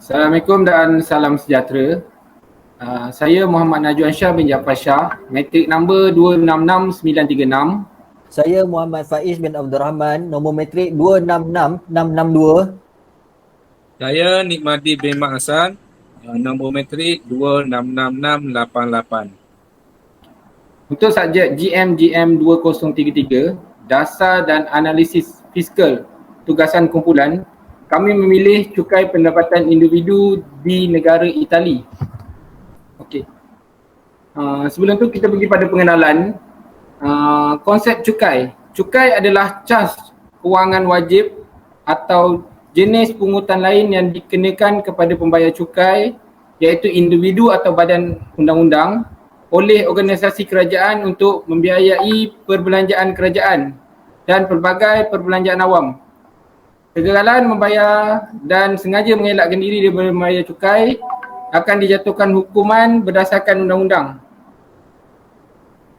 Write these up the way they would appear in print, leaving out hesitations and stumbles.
Assalamualaikum dan salam sejahtera. Saya Muhammad Najwan Shah bin Jaafar Shah, matrik number 266936. Saya Muhammad Faiz bin Abdul Rahman, nombor matrik 266662. Saya Nikmati bin Mak Hassan, nombor matrik 266688. Untuk subjek GM 2033, Dasar dan Analisis Fiskal Tugasan Kumpulan, kami memilih cukai pendapatan individu di negara Itali. Okey. Sebelum tu kita pergi pada pengenalan. Konsep cukai. Cukai adalah cas kewangan wajib atau jenis pungutan lain yang dikenakan kepada pembayar cukai, iaitu individu atau badan undang-undang, oleh organisasi kerajaan untuk membiayai perbelanjaan kerajaan dan pelbagai perbelanjaan awam. Kegagalan membayar dan sengaja mengelakkan diri daripada membayar cukai akan dijatuhkan hukuman berdasarkan undang-undang.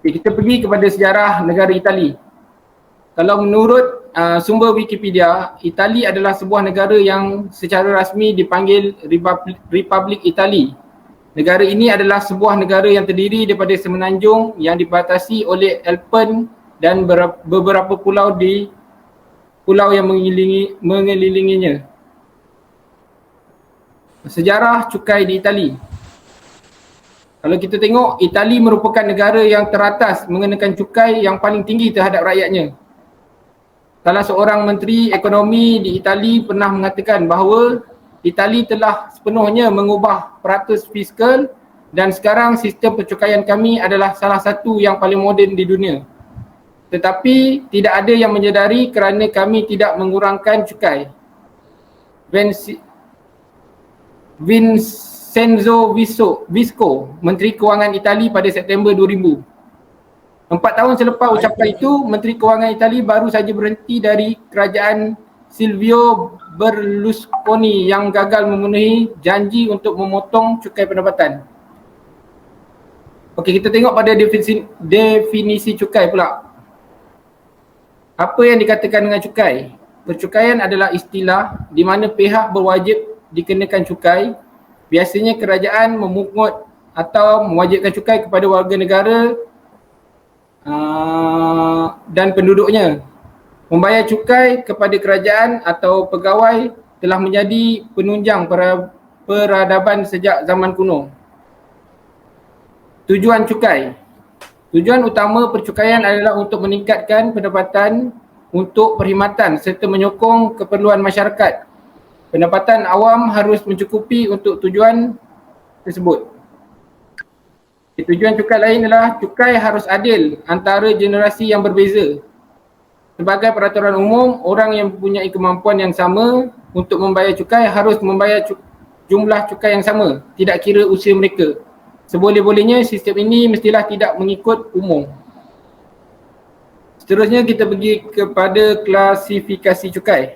Kita pergi kepada sejarah negara Itali. Kalau menurut sumber Wikipedia, Itali adalah sebuah negara yang secara rasmi dipanggil Republik Itali. Negara ini adalah sebuah negara yang terdiri daripada semenanjung yang dibatasi oleh Alpen dan beberapa pulau yang mengelilinginya. Sejarah cukai di Itali. Kalau kita tengok, Itali merupakan negara yang teratas mengenakan cukai yang paling tinggi terhadap rakyatnya. Salah seorang menteri ekonomi di Itali pernah mengatakan bahawa Itali telah sepenuhnya mengubah peratus fiskal dan sekarang sistem percukaian kami adalah salah satu yang paling moden di dunia. Tetapi tidak ada yang menyedari kerana kami tidak mengurangkan cukai. Vincenzo Visco, Menteri Kewangan Itali pada September 2000. 4 tahun selepas ucapan itu, Menteri Kewangan Itali baru saja berhenti dari kerajaan Silvio Berlusconi yang gagal memenuhi janji untuk memotong cukai pendapatan. Okey, kita tengok pada definisi cukai pula. Apa yang dikatakan dengan cukai? Percukaian adalah istilah di mana pihak berwajib dikenakan cukai. Biasanya kerajaan memungut atau mewajibkan cukai kepada warga negara dan penduduknya. Membayar cukai kepada kerajaan atau pegawai telah menjadi penunjang peradaban sejak zaman kuno. Tujuan cukai. Tujuan utama percukaian adalah untuk meningkatkan pendapatan untuk perkhidmatan serta menyokong keperluan masyarakat. Pendapatan awam harus mencukupi untuk tujuan tersebut. Tujuan cukai lain adalah cukai harus adil antara generasi yang berbeza. Sebagai peraturan umum, orang yang mempunyai kemampuan yang sama untuk membayar cukai harus membayar jumlah cukai yang sama, tidak kira usia mereka. Seboleh-bolehnya sistem ini mestilah tidak mengikut umum. Seterusnya kita pergi kepada klasifikasi cukai.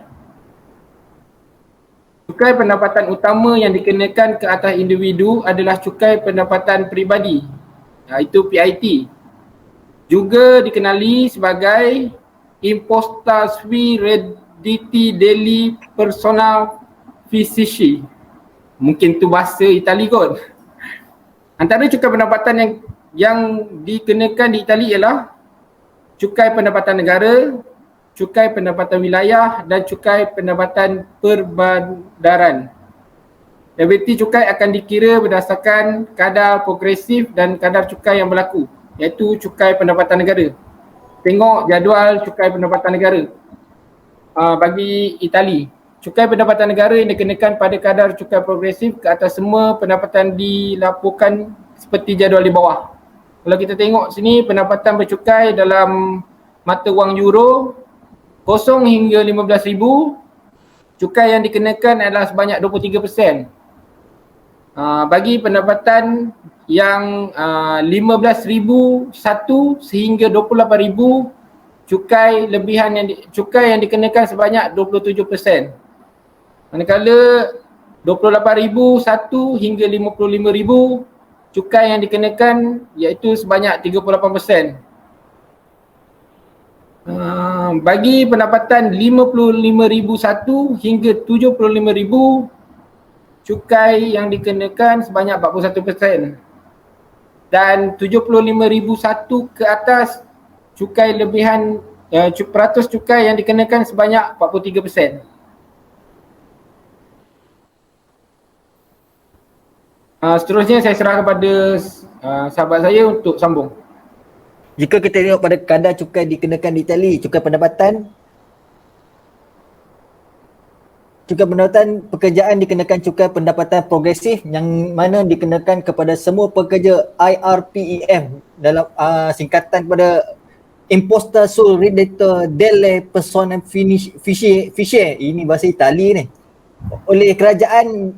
Cukai pendapatan utama yang dikenakan ke atas individu adalah cukai pendapatan peribadi, iaitu PIT. Juga dikenali sebagai Imposta sui redditi delle persona fisici. Mungkin tu bahasa Itali kot. Antara cukai pendapatan yang dikenakan di Itali ialah cukai pendapatan negara, cukai pendapatan wilayah dan cukai pendapatan perbandaran. Liability cukai akan dikira berdasarkan kadar progresif dan kadar cukai yang berlaku, iaitu cukai pendapatan negara. Tengok jadual cukai pendapatan negara bagi Itali. Cukai pendapatan negara yang dikenakan pada kadar cukai progresif ke atas semua pendapatan dilaporkan seperti jadual di bawah. Kalau kita tengok sini, pendapatan bercukai dalam mata wang euro 0 hingga 15,000, cukai yang dikenakan adalah sebanyak 23%. Bagi pendapatan yang 15,001 sehingga 28,000, cukai yang dikenakan sebanyak 27%. Manakala 28,001 hingga 55,000, cukai yang dikenakan iaitu sebanyak 38%. Bagi pendapatan 55,001 hingga 75,000, cukai yang dikenakan sebanyak 41%. Dan 75,001 ke atas cukai lebihan peratus cukai yang dikenakan sebanyak 43%. Seterusnya saya serah kepada sahabat saya untuk sambung. Jika kita tengok pada kadar cukai dikenakan di Itali, cukai pendapatan pekerjaan dikenakan cukai pendapatan progresif yang mana dikenakan kepada semua pekerja IRPEF dalam singkatan kepada Imposta sul reddito delle persone fisiche. Ini bahasa Itali ni. Oleh kerajaan,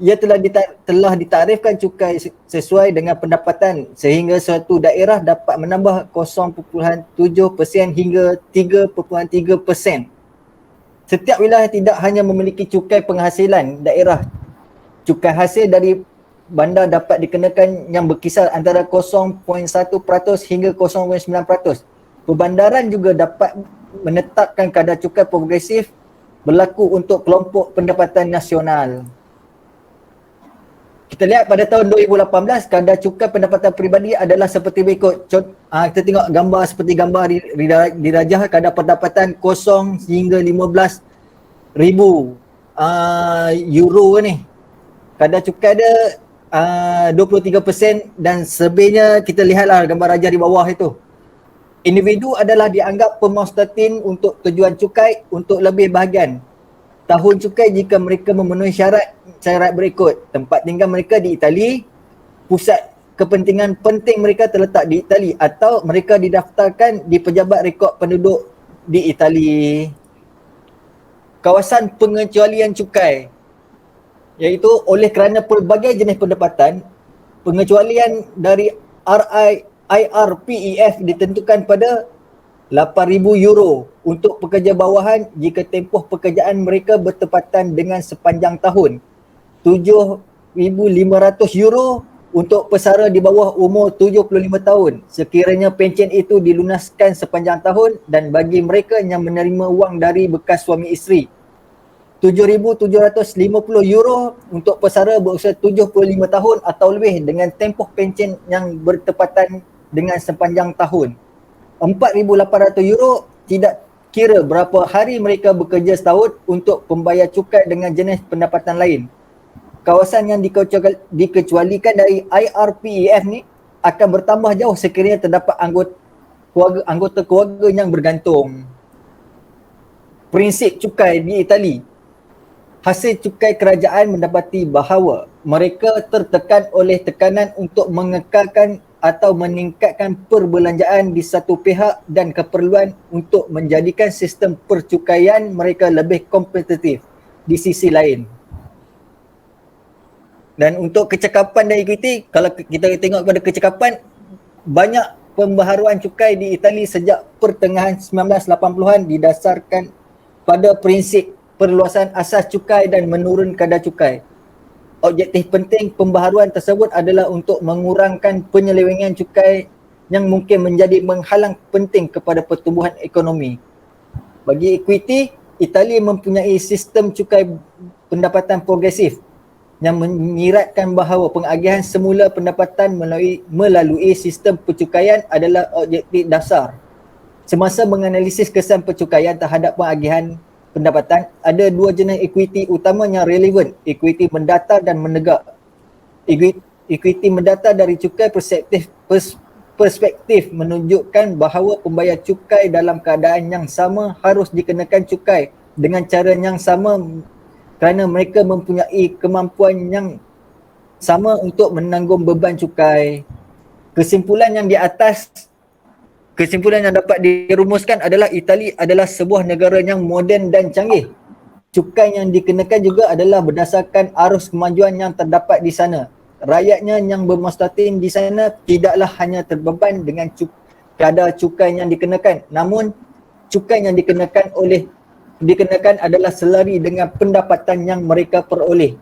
ia telah ditarifkan cukai sesuai dengan pendapatan sehingga suatu daerah dapat menambah 0.7% hingga 3.3%. Setiap wilayah tidak hanya memiliki cukai penghasilan daerah, cukai hasil dari bandar dapat dikenakan yang berkisar antara 0.1% hingga 0.9%. Perbandaran juga dapat menetapkan kadar cukai progresif berlaku untuk kelompok pendapatan nasional. Kita lihat pada tahun 2018, kadar cukai pendapatan peribadi adalah seperti berikut. Kita tengok gambar seperti gambar dirajah kadar pendapatan 0 hingga 15,000 euro ni. Kadar cukai dia 23% dan selebihnya kita lihatlah gambar rajah di bawah itu. Individu adalah dianggap pemostatin untuk tujuan cukai untuk lebih bahagian. Tahun cukai jika mereka memenuhi syarat berikut. Tempat tinggal mereka di Itali, pusat kepentingan penting mereka terletak di Itali atau mereka didaftarkan di pejabat rekod penduduk di Itali. Kawasan pengecualian cukai, iaitu oleh kerana pelbagai jenis pendapatan, pengecualian dari IRPEF ditentukan pada 8,000 euro untuk pekerja bawahan jika tempoh pekerjaan mereka bertepatan dengan sepanjang tahun, 7,500 euro untuk pesara di bawah umur 75 tahun sekiranya pencen itu dilunaskan sepanjang tahun, dan bagi mereka yang menerima wang dari bekas suami isteri, 7,750 euro untuk pesara berusia 75 tahun atau lebih dengan tempoh pencen yang bertepatan dengan sepanjang tahun. 4,800 euro tidak kira berapa hari mereka bekerja setahun untuk pembayar cukai dengan jenis pendapatan lain. Kawasan yang dikecualikan dari IRPEF ni akan bertambah jauh sekiranya terdapat anggota keluarga yang bergantung. Prinsip cukai di Itali. Hasil cukai kerajaan mendapati bahawa mereka tertekan oleh tekanan untuk mengekalkan atau meningkatkan perbelanjaan di satu pihak dan keperluan untuk menjadikan sistem percukaian mereka lebih kompetitif di sisi lain. Dan untuk kecekapan dan equity, kalau kita tengok pada kecekapan, banyak pembaharuan cukai di Itali sejak pertengahan 1980-an didasarkan pada prinsip perluasan asas cukai dan menurun kadar cukai. Objektif penting pembaharuan tersebut adalah untuk mengurangkan penyelewengan cukai yang mungkin menjadi menghalang penting kepada pertumbuhan ekonomi. Bagi equity, Itali mempunyai sistem cukai pendapatan progresif yang menyiratkan bahawa pengagihan semula pendapatan melalui sistem percukaian adalah objektif dasar. Semasa menganalisis kesan percukaian terhadap pengagihan pendapatan, ada dua jenis equity utama yang relevan, equity mendata dan menegak. Equity mendata dari cukai perspektif menunjukkan bahawa pembayar cukai dalam keadaan yang sama harus dikenakan cukai dengan cara yang sama kerana mereka mempunyai kemampuan yang sama untuk menanggung beban cukai. Kesimpulan yang dapat dirumuskan adalah Itali adalah sebuah negara yang moden dan canggih. Cukai yang dikenakan juga adalah berdasarkan arus kemajuan yang terdapat di sana. Rakyatnya yang bermustatin di sana tidaklah hanya terbeban dengan kadar cukai yang dikenakan, namun cukai yang dikenakan adalah selari dengan pendapatan yang mereka peroleh.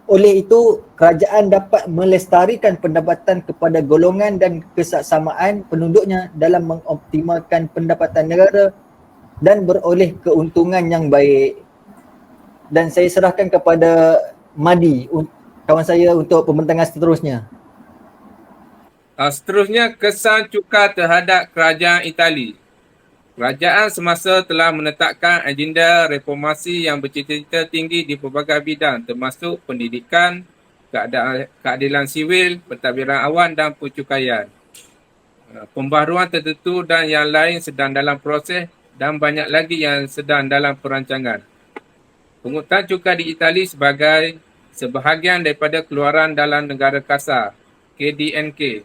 Oleh itu, kerajaan dapat melestarikan pendapatan kepada golongan dan kesaksamaan penduduknya dalam mengoptimalkan pendapatan negara dan beroleh keuntungan yang baik. Dan saya serahkan kepada Madi, kawan saya untuk pembentangan seterusnya. Seterusnya, kesan cukai terhadap kerajaan Itali. Kerajaan semasa telah menetapkan agenda reformasi yang bercita-cita tinggi di pelbagai bidang termasuk pendidikan, keadilan sivil, pentadbiran awan dan pencukaian. Pembaharuan tertentu dan yang lain sedang dalam proses dan banyak lagi yang sedang dalam perancangan. Pungutan cukai di Itali sebagai sebahagian daripada keluaran dalam negara kasar, KDNK,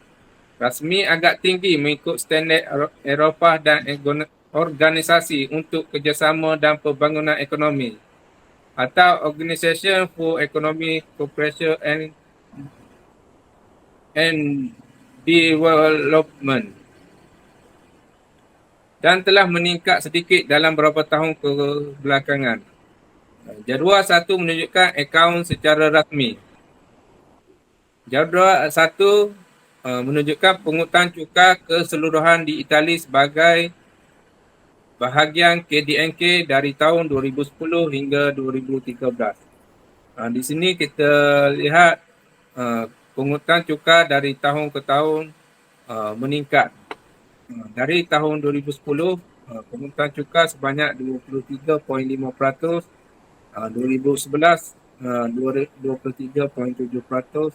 rasmi agak tinggi mengikut standard Eropah dan organisasi untuk kerjasama dan pembangunan ekonomi atau Organisation for Economic Cooperation and Development, dan telah meningkat sedikit dalam beberapa tahun kebelakangan. Jadual 1 menunjukkan akaun secara rasmi. Jadual 1 menunjukkan pungutan cukai keseluruhan di Itali sebagai bahagian KDNK dari tahun 2010 hingga 2013. Di sini kita lihat pungutan cukai dari tahun ke tahun meningkat. Dari tahun 2010, pungutan cukai sebanyak 23.5%, 2011 23.7%,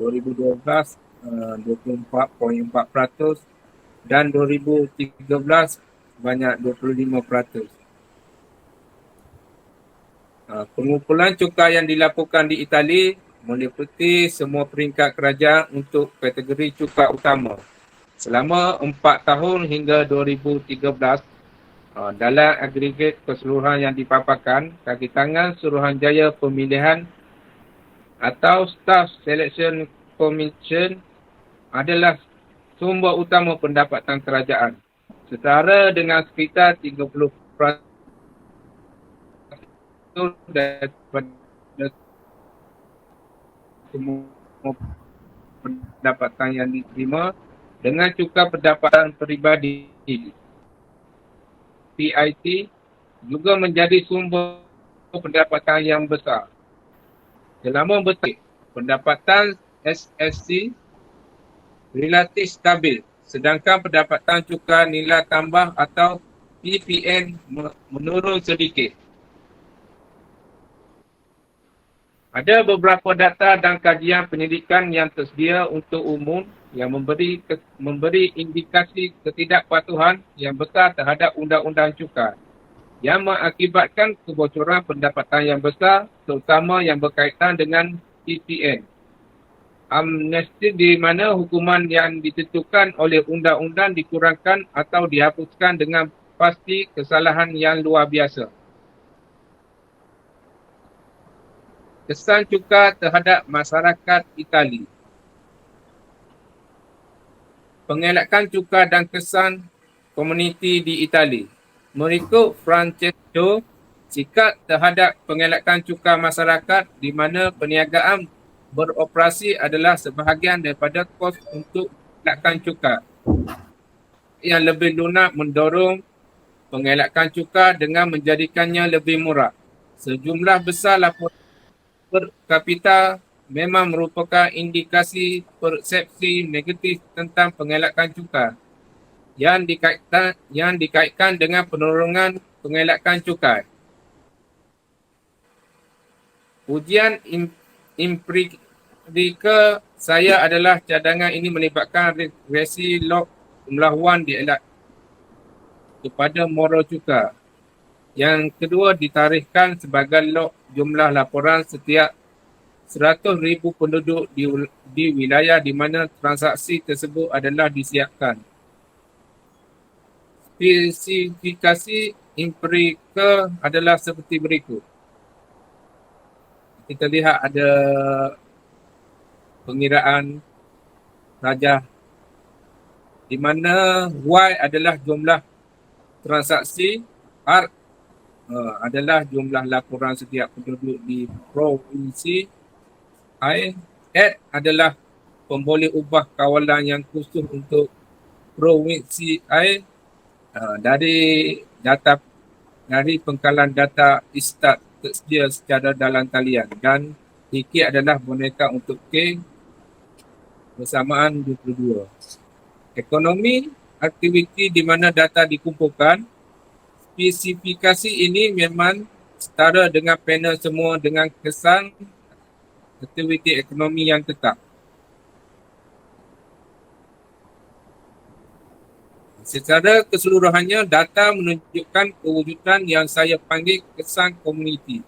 2012 24.4%, dan 2013 sebanyak 25%. Pengumpulan cukai yang dilaporkan di Itali meliputi semua peringkat kerajaan untuk kategori cukai utama. Selama 4 tahun hingga 2013, dalam agregat keseluruhan yang dipaparkan, kaki tangan Suruhanjaya Pemilihan atau Staff Selection Commission adalah sumber utama pendapatan kerajaan, setara dengan sekitar 30% daripada semua pendapatan yang diterima dengan cukai pendapatan peribadi. PIT juga menjadi sumber pendapatan yang besar. Selama bertahun, pendapatan SSC relatif stabil, sedangkan pendapatan cukai nilai tambah atau PPN menurun sedikit. Ada beberapa data dan kajian pendidikan yang tersedia untuk umum yang memberi indikasi ketidakpatuhan yang besar terhadap undang-undang cukai yang mengakibatkan kebocoran pendapatan yang besar, terutama yang berkaitan dengan PPN. Amnesti di mana hukuman yang ditentukan oleh undang-undang dikurangkan atau dihapuskan dengan pasti kesalahan yang luar biasa. Kesan cukai terhadap masyarakat Itali. Pengelakan cukai dan kesan komuniti di Itali. Mengikut Francesco, sikap terhadap pengelakan cukai masyarakat di mana perniagaan beroperasi adalah sebahagian daripada kos untuk pengelakan cukai. Yang lebih lunak mendorong pengelakan cukai dengan menjadikannya lebih murah. Sejumlah besar laporan per kapita memang merupakan indikasi persepsi negatif tentang pengelakan cukai yang dikaitkan dengan penurunan pengelakan cukai. Ujian empirikal saya adalah cadangan ini melibatkan regresi log jumlah wang dielak kepada moral cukai. Yang kedua ditarikhkan sebagai log jumlah laporan setiap 100,000 penduduk di wilayah di mana transaksi tersebut adalah disiapkan. Spesifikasi empirikal adalah seperti berikut. Kita lihat ada pengiraan rajah di mana Y adalah jumlah transaksi, R adalah jumlah laporan setiap penduduk di provinsi, I, X adalah pemboleh ubah kawalan yang khusus untuk provinsi I dari pengkalan data Istat tersedia secara dalam talian, dan Sikit adalah boneka untuk K, bersamaan 22. Ekonomi, aktiviti di mana data dikumpulkan. Spesifikasi ini memang setara dengan panel semua dengan kesan aktiviti ekonomi yang tetap. Secara keseluruhannya, data menunjukkan kewujudan yang saya panggil kesan komuniti.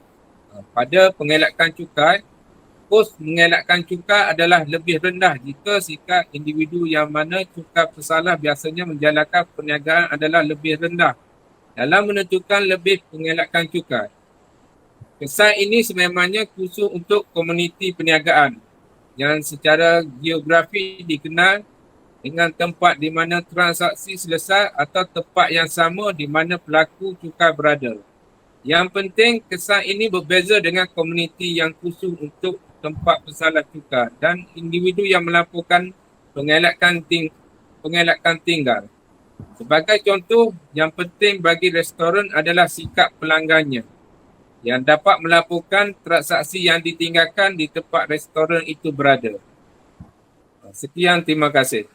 Pada pengelakkan cukai, kos mengelakkan cukai adalah lebih rendah jika sikap individu yang mana cukai pesalah biasanya menjalankan perniagaan adalah lebih rendah dalam menentukan lebih pengelakkan cukai. Kesan ini sememangnya khusus untuk komuniti perniagaan yang secara geografi dikenal dengan tempat di mana transaksi selesai atau tempat yang sama di mana pelaku cukai berada. Yang penting, kesan ini berbeza dengan komuniti yang khusus untuk tempat pesalah cukai dan individu yang melaporkan pengelakkan tinggal. Sebagai contoh, yang penting bagi restoran adalah sikap pelanggannya yang dapat melaporkan transaksi yang ditinggalkan di tempat restoran itu berada. Sekian, terima kasih.